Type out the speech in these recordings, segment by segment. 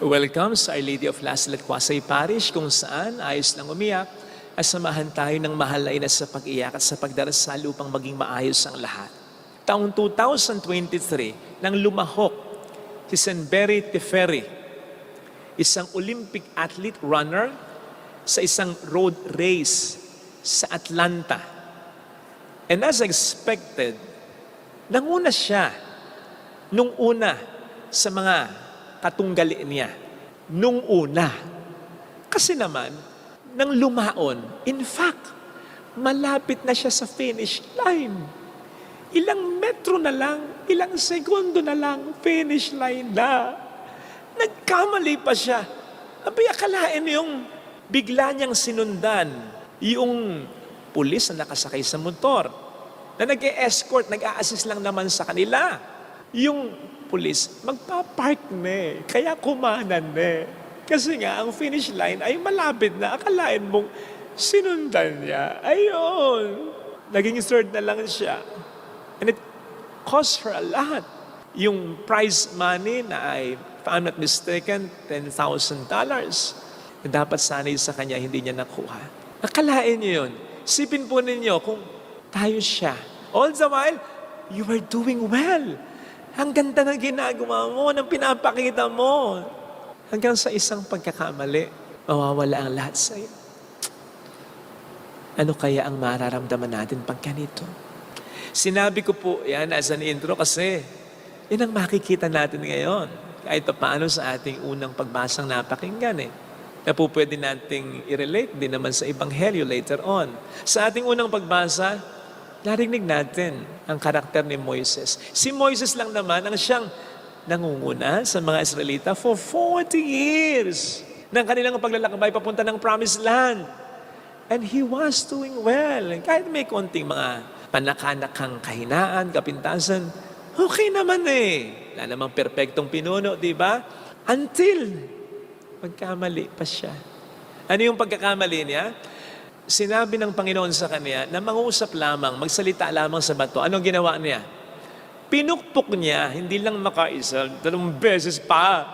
Welcome sa Our Lady of Lasal at Quasay Parish, kung saan ayos lang umiyak at samahan tayo ng mahal na ina sa pag-iyak at sa pagdarasal upang maging maayos ang lahat. Taong 2023, nang lumahok si Senberi Teferi, isang Olympic athlete runner sa isang road race sa Atlanta. And as expected, nanguna siya nung una sa mga katunggali niya. Nung una. Kasi naman, nang lumaon, in fact, malapit na siya sa finish line. Ilang metro na lang, ilang segundo na lang, finish line na. Nagkamali pa siya. Abay, akalain yung bigla niyang sinundan yung pulis na nakasakay sa motor, na nag-e-escort, nag-a-assist lang naman sa kanila. Yung pulis, magpapark na kaya kumanan na Kasi nga, ang finish line ay malapit na. Akalain mong sinundan niya. Ayun. Naging third na lang siya. And it cost her a lot. Yung prize money na ay, if I'm not mistaken, $10,000. Dapat sanay sa kanya, hindi niya nakuha. Akalain niyo yun. Sipin po ninyo kung tayo siya. All the while, you are doing well. Ang ganda ng ginagawa mo, ng pinapakita mo. Hanggang sa isang pagkakamali, mawawala ang lahat sa iyo. Ano kaya ang mararamdaman natin pag ganito? Sinabi ko po yan as an intro kasi yan ang makikita natin ngayon. Kahit paano sa ating unang pagbasang napakinggan na po pwede nating i-relate din naman sa Ebanghelyo later on. Sa ating unang pagbasa, narinig natin ang karakter ni Moises. Si Moises lang naman ang siyang nangunguna sa mga Israelita for 40 years ng kanilang paglalakbay papunta ng Promised Land. And he was doing well. Kahit may konting mga panakanakang kahinaan, kapintasan, okay naman Wala namang perpektong pinuno, di ba? Until magkamali pa siya. Ano yung pagkakamali niya? Sinabi ng Panginoon sa kanya na mangusap lamang, magsalita lamang sa bato. Anong ginawa niya? Pinukpok niya, hindi lang makaisa, 2 beses pa.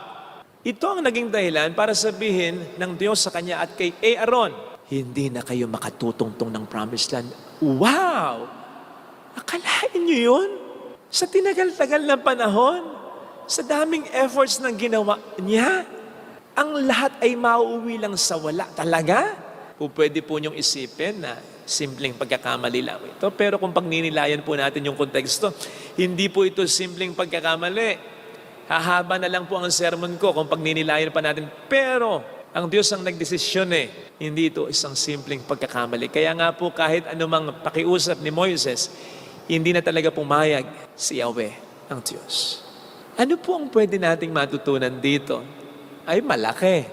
Ito ang naging dahilan para sabihin ng Diyos sa kanya at kay Aaron, hindi na kayo makatutungtong ng Promised Land. Wow! Akalain niyo yun? Sa tinagal-tagal na panahon, sa daming efforts na ginawa niya, ang lahat ay mauuwi lang sa wala. Talaga? O pwede po niyong isipin na simpleng pagkakamali lang ito. Pero kung pagninilayan po natin yung konteksto, hindi po ito simpleng pagkakamali. Hahaba na lang po ang sermon ko kung pagninilayan pa natin. Pero ang Diyos ang nagdesisyon Hindi ito isang simpleng pagkakamali. Kaya nga po kahit anumang pakiusap ni Moises, hindi na talaga pumayag si Yahweh, ang Diyos. Ano po ang pwede nating matutunan dito? Ay malaki.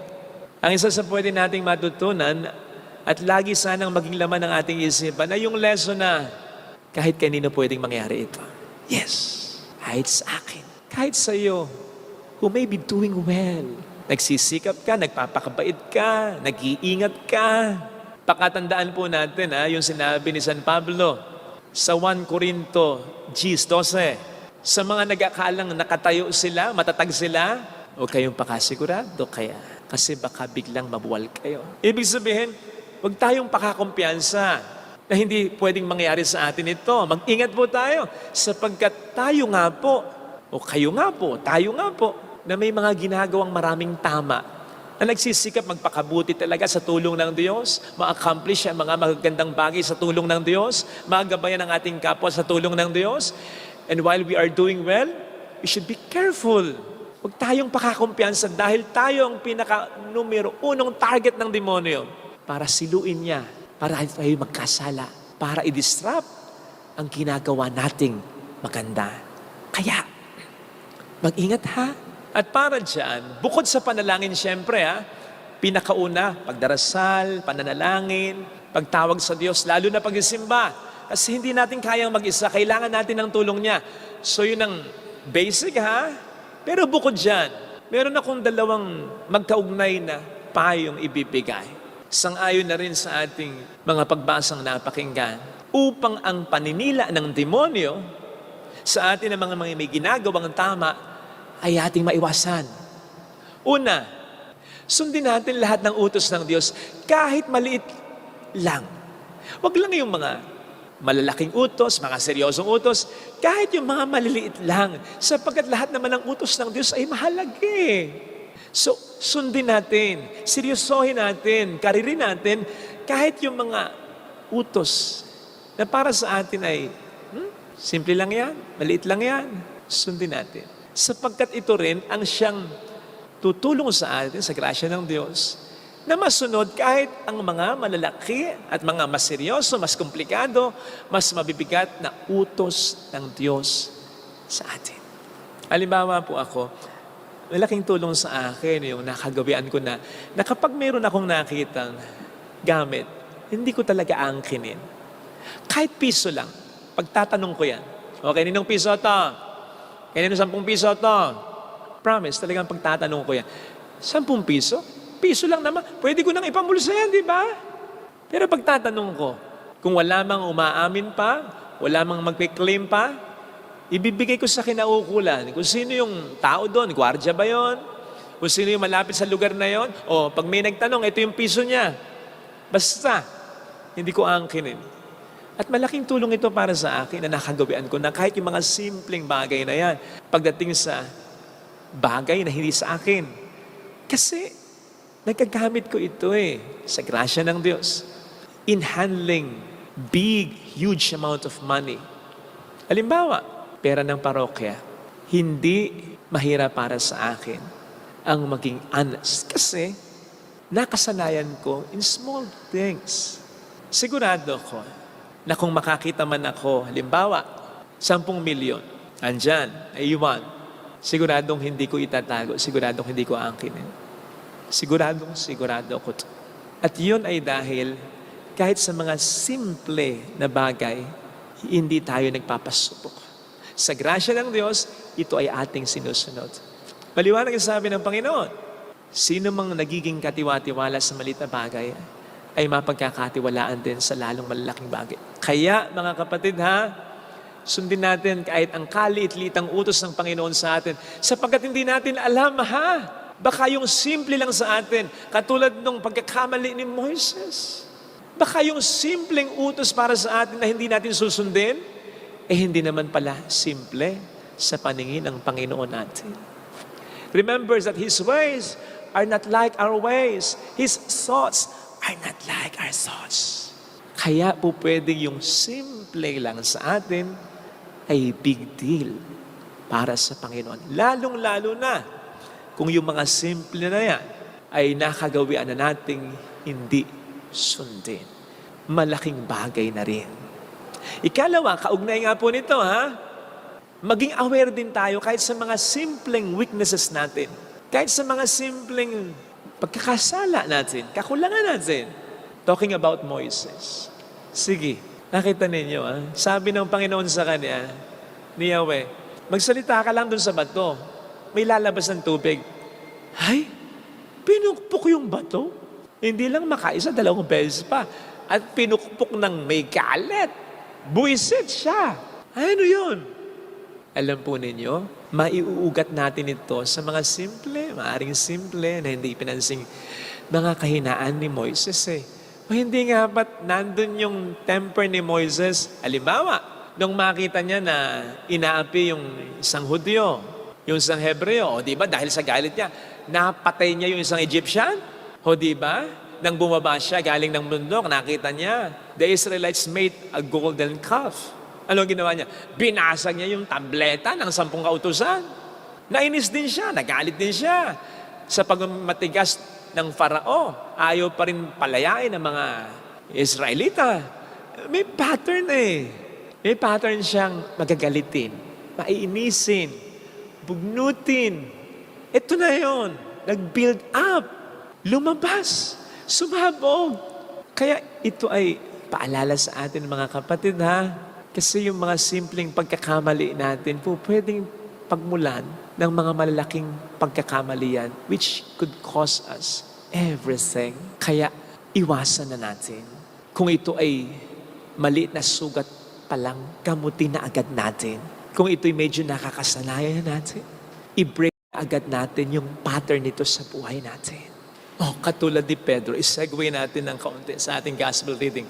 Ang isa sa pwede nating matutunan at lagi sanang maging laman ng ating isipan ay yung lesson na kahit kanino pwedeng mangyari ito. Yes, kahit sa akin, kahit sa iyo, who may be doing well. Nagsisikap ka, nagpapakabait ka, nag-iingat ka. Pakatandaan po natin yung sinabi ni San Pablo sa 1 Corinto 10:12. Sa mga nag-akalang nakatayo sila, matatag sila, huwag kayong pakasigurado kaya kasi baka biglang mabuwal kayo. Ibig sabihin, huwag tayong pakakumpiyansa na hindi pwedeng mangyari sa atin ito. Mag-ingat po tayo sapagkat tayo nga po, o kayo nga po, tayo nga po, na may mga ginagawang maraming tama, na nagsisikap magpakabuti talaga sa tulong ng Diyos, ma-accomplish ang mga magagandang bagay sa tulong ng Diyos, magabayan ang ating kapwa sa tulong ng Diyos. And while we are doing well, we should be careful. Huwag tayong pakakumpiyansa dahil tayo ang pinaka-numero unong target ng demonyo para siluin niya, para tayo magkasala, para i-disrupt ang ginagawa nating maganda. Kaya, mag-ingat ha. At para dyan, bukod sa panalangin siyempre pinakauna, pagdarasal, pananalangin, pagtawag sa Diyos, lalo na pagsisimba. Kasi hindi natin kayang mag-isa, kailangan natin ng tulong niya. So yun ang basic Pero bukod dyan, meron akong 2 magkaugnay na payong ibibigay. Sang-ayon na rin sa ating mga pagbasang napakinggan upang ang paninila ng demonyo sa atin ng mga may ginagawang tama ay ating maiwasan. Una, sundin natin lahat ng utos ng Diyos kahit maliit lang. Huwag lang yung mga malalaking utos, mga seryosong utos, kahit yung mga maliliit lang, sapagkat lahat naman ng utos ng Diyos ay mahalaga eh. So, sundin natin, seryosohin natin, karirin natin, kahit yung mga utos na para sa atin ay, simple lang yan, maliit lang yan, sundin natin. Sapagkat ito rin ang siyang tutulong sa atin, sa grasya ng Diyos, na masunod kahit ang mga malalaki at mga mas seryoso, mas komplikado, mas mabibigat na utos ng Diyos sa atin. Halimbawa po ako, malaking tulong sa akin yung nakagawian ko na kapag mayroon akong nakitang gamit, hindi ko talaga angkinin. Kahit piso lang, pagtatanong ko yan, o kaninong piso to? Kaninong 10 piso to? Promise, talagang pagtatanong ko yan. 10 piso? Piso lang naman. Pwede ko nang ipamulsa yan, di ba? Pero pagtatanong ko, kung wala mang umaamin pa, wala mang magpe-claim pa, ibibigay ko sa kinaukulan. Kung sino yung tao doon, gwardiya ba yon? Kung sino yung malapit sa lugar na yon? O pag may nagtanong, ito yung piso niya. Basta, hindi ko angkinin. At malaking tulong ito para sa akin na nakagawian ko na kahit yung mga simpleng bagay na yan, pagdating sa bagay na hindi sa akin. Kasi, nagkagamit ko ito sa grasya ng Diyos in handling big, huge amount of money. Halimbawa, pera ng parokya, hindi mahirap para sa akin ang maging honest. Kasi, nakasanayan ko in small things. Sigurado ko na kung makakita man ako, halimbawa, 10 milyon, andyan, ay iwan, siguradong hindi ko itatago, siguradong hindi ko angkinin. Sigurado ko to. At yun ay dahil kahit sa mga simple na bagay, hindi tayo nagpapasubok. Sa grasya ng Diyos, ito ay ating sinusunod. Maliwanag ang sabi ng Panginoon, sino mang nagiging katiwa-tiwala sa maliit na bagay, ay mapagkakatiwalaan din sa lalong malalaking bagay. Kaya, mga kapatid sundin natin kahit ang kaliit-litang utos ng Panginoon sa atin, sapagkat hindi natin alam baka yung simple lang sa atin, katulad nung pagkakamali ni Moises. Baka yung simpleng utos para sa atin na hindi natin susundin, hindi naman pala simple sa paningin ng Panginoon natin. Remember that His ways are not like our ways. His thoughts are not like our thoughts. Kaya po pwedeng yung simple lang sa atin ay big deal para sa Panginoon. Lalong-lalo na kung yung mga simple na yan ay nakagawian na nating hindi sundin. Malaking bagay na rin. Ikalawa, kaugnay nga po nito maging aware din tayo kahit sa mga simpleng weaknesses natin. Kahit sa mga simpleng pagkakasala natin, kakulangan natin. Talking about Moises. Sige, nakita ninyo sabi ng Panginoon sa kanya, ni Yahweh, magsalita ka lang dun sa bato. May lalabas ng tubig. Ay, pinukpok yung bato. Hindi lang makaisa, 2 beses pa. At pinukpok ng may galit. Buisit siya. Ano yun? Alam po ninyo, maiuugat natin ito sa mga simple, maaring simple na hindi pinansing mga kahinaan ni Moises O hindi nga ba't nandun yung temper ni Moises? Halimbawa, nung makita niya na inaapi yung isang Hudyo, yung isang Hebreo, o di ba dahil sa galit niya, napatay niya yung isang Egyptian? O di ba? Nang bumaba siya galing ng bundok, nakita niya, the Israelites made a golden calf. Ano ginawa niya? Binasag niya yung tableta ng 10 kautusan. Nainis din siya, nagalit din siya. Sa pagmamatigas ng Farao, ayaw pa rin palayain ng mga Israelita. May pattern May pattern siyang magagalitin, maiinisin, bugnutin. Ito na yon, nag-build up, lumabas, sumabog. Kaya ito ay paalala sa atin mga kapatid Kasi yung mga simpleng pagkakamali natin po pwedeng pagmulan ng mga malalaking pagkakamalian which could cause us everything. Kaya iwasan na natin. Kung ito ay maliit na sugat pa lang, gamutin na agad natin. Kung ito'y medyo nakakasanayan natin, i-break agad natin yung pattern nito sa buhay natin. Katulad ni Pedro, isegue natin ng kaunti sa ating gospel reading.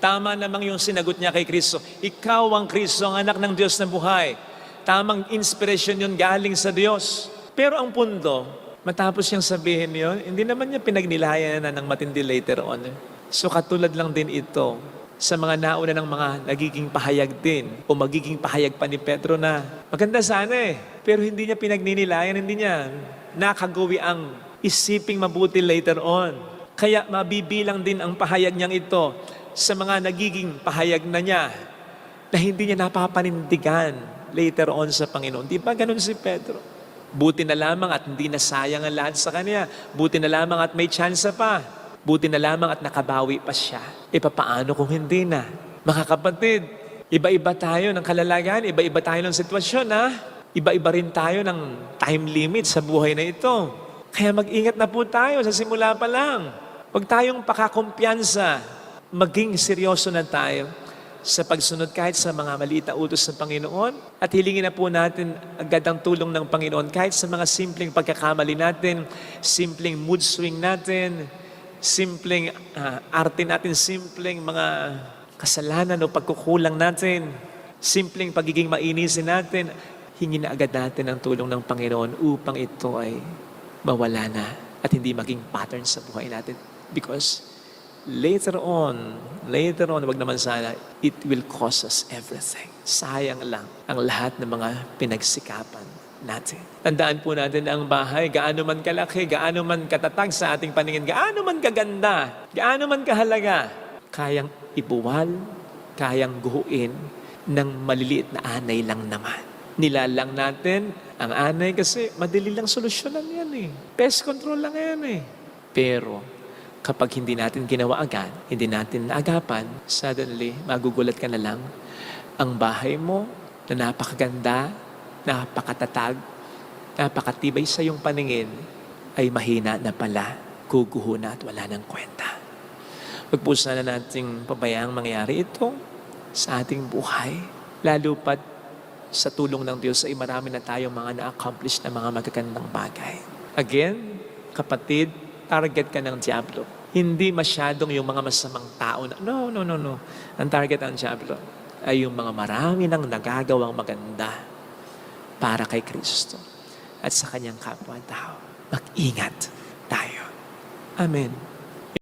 Tama namang yung sinagot niya kay Kristo, ikaw ang Kristo, ang anak ng Diyos na buhay. Tamang inspirasyon yun galing sa Diyos. Pero ang punto, matapos niyang sabihin yun, hindi naman niya pinagnilayan na ng matindi later on. So katulad lang din ito sa mga nauna ng mga nagiging pahayag din o magiging pahayag pa ni Pedro na maganda sana pero hindi niya pinagninilayan, hindi niya nakagawi ang isiping mabuti later on. Kaya mabibilang din ang pahayag niyang ito sa mga nagiging pahayag na niya na hindi niya napapanindigan later on sa Panginoon. Di ba ganun si Pedro? Buti na lamang at hindi nasayang ang lahat sa kanya. Buti na lamang at may tsansa pa. Buti na lamang at nakabawi pa siya. Papaano kung hindi na? Mga kapatid, iba-iba tayo ng kalalagayan, iba-iba tayo ng sitwasyon, ha? Iba-iba rin tayo ng time limit sa buhay na ito. Kaya mag-ingat na po tayo sa simula pa lang. Huwag tayong pakakumpiyansa. Maging seryoso na tayo sa pagsunod kahit sa mga maliit na utos ng Panginoon at hilingin na po natin agad ang tulong ng Panginoon kahit sa mga simpleng pagkakamali natin, simpleng mood swing natin, simpleng arte natin, simpleng mga kasalanan o pagkukulang natin, simpleng pagiging mainisin natin, hingin na agad natin ang tulong ng Panginoon upang ito ay mawala na at hindi maging pattern sa buhay natin. Because later on, wag naman sana, it will cost us everything. Sayang lang ang lahat ng mga pinagsikapan natin. Tandaan po natin ang bahay, gaano man kalaki, gaano man katatag sa ating paningin, gaano man kaganda, gaano man kahalaga, kayang ibuwal, kayang guhuin ng maliliit na anay lang naman. Nilalang natin ang anay kasi madali lang solusyonan yan Pest control lang yan Pero kapag hindi natin ginawa agad, hindi natin naagapan, suddenly, magugulat ka na lang, ang bahay mo na napakaganda, napakatatag, napakatibay sa iyong paningin, ay mahina na pala, guguho na at wala ng kwenta. Huwag po sana nating pabayaang mangyari ito sa ating buhay, lalo pat sa tulong ng Diyos ay marami na tayong mga na-accomplish na mga magagandang bagay. Again, kapatid, target ka ng Diablo. Hindi masyadong yung mga masamang tao na, no. Ang target ng Diablo ay yung mga marami nang nagagawang maganda para kay Kristo at sa kanyang kapwa-tao. Mag-ingat tayo. Amen.